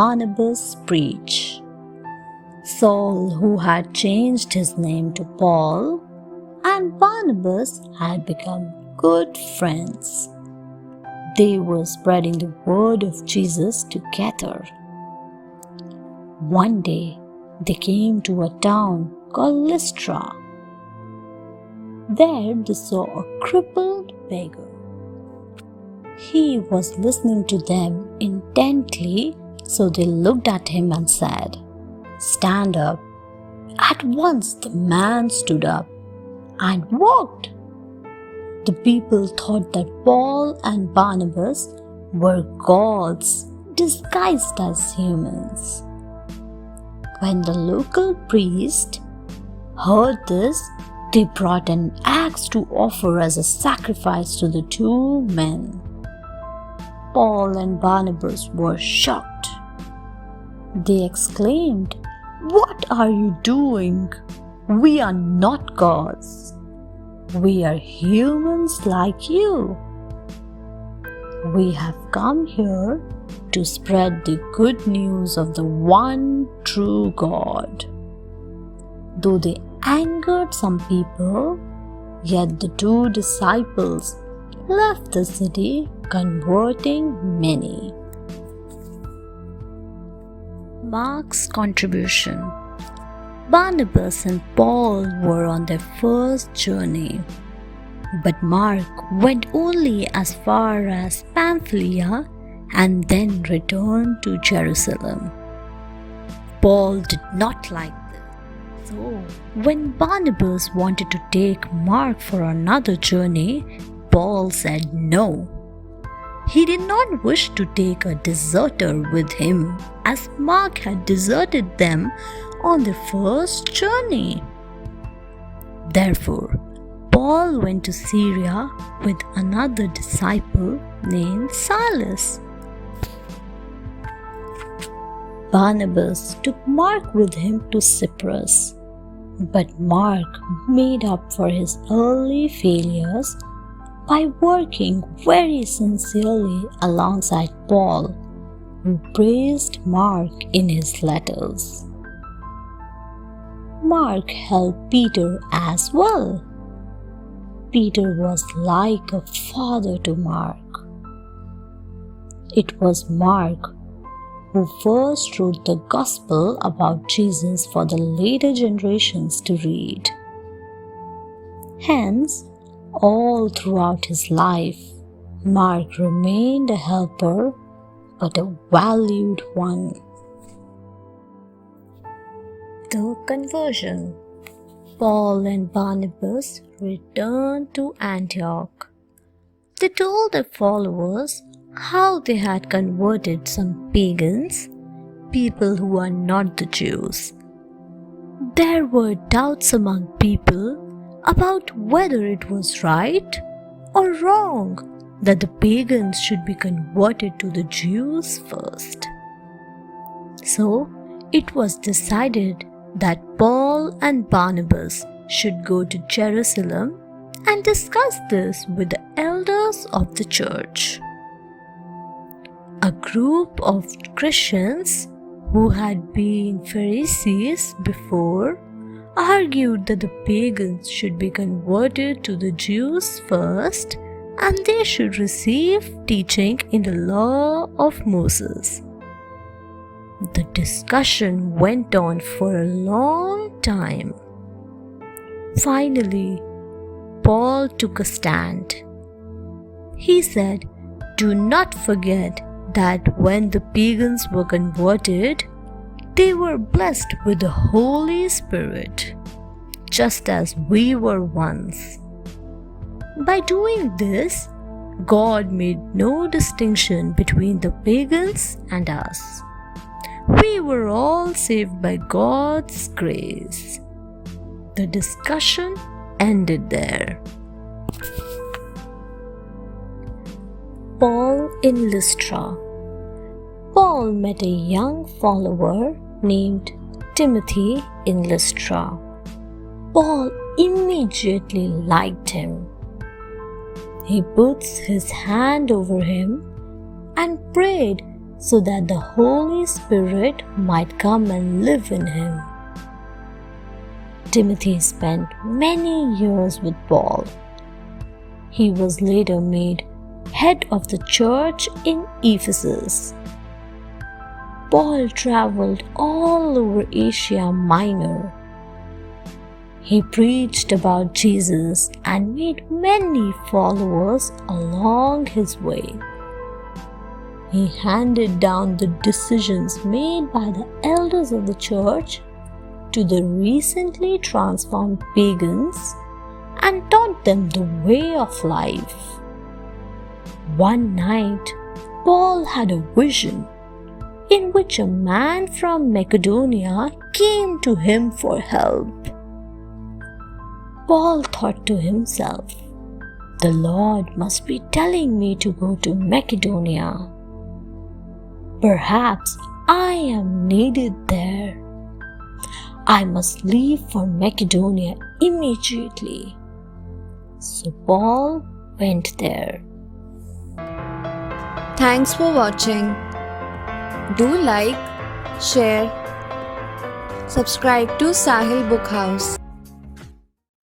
Barnabas preach. Saul, who had changed his name to Paul, and Barnabas had become good friends. They were spreading the word of Jesus together. One day, they came to a town called Lystra. There they saw a crippled beggar. He was listening to them intently, so they looked at him and said, "Stand up." At once the man stood up and walked. The people thought that Paul and Barnabas were gods disguised as humans. When the local priest heard this, they brought an axe to offer as a sacrifice to the two men. Paul and Barnabas were shocked. They exclaimed, "What are you doing? We are not gods. We are humans like you. We have come here to spread the good news of the one true God." Though they angered some people, yet the two disciples left the city, converting many. Mark's contribution. Barnabas and Paul were on their first journey, but Mark went only as far as Pamphylia and then returned to Jerusalem. Paul did not like this. So, when Barnabas wanted to take Mark for another journey, Paul said no. He did not wish to take a deserter with him, as Mark had deserted them on their first journey. Therefore, Paul went to Syria with another disciple named Silas. Barnabas took Mark with him to Cyprus, but Mark made up for his early failures by working very sincerely alongside Paul, who praised Mark in his letters. Mark helped Peter as well. Peter was like a father to Mark. It was Mark who first wrote the gospel about Jesus for the later generations to read. Hence, all throughout his life, Mark remained a helper, but a valued one. The conversion. Paul and Barnabas returned to Antioch. They told their followers how they had converted some pagans, people who are not the Jews. There were doubts among people about whether it was right or wrong that the pagans should be converted to the Jews first. So, it was decided that Paul and Barnabas should go to Jerusalem and discuss this with the elders of the church. A group of Christians who had been Pharisees before argued that the pagans should be converted to the Jews first and they should receive teaching in the law of Moses. The discussion went on for a long time. Finally, Paul took a stand. He said, "Do not forget that when the pagans were converted, they were blessed with the Holy Spirit, just as we were once. By doing this, God made no distinction between the pagans and us. We were all saved by God's grace." The discussion ended there. Paul in Lystra. Paul met a young follower named Timothy in Lystra. Paul immediately liked him. He puts his hand over him and prayed so that the Holy Spirit might come and live in him. Timothy spent many years with Paul. He was later made head of the church in Ephesus. Paul traveled all over Asia Minor. He preached about Jesus and made many followers along his way. He handed down the decisions made by the elders of the church to the recently transformed pagans and taught them the way of life. One night, Paul had a vision in which a man from Macedonia came to him for help. Paul thought to himself, "The Lord must be telling me to go to Macedonia. Perhaps I am needed there. I must leave for Macedonia immediately." So Paul went there. Thanks for watching. Do like, share, subscribe to Sahil Book House.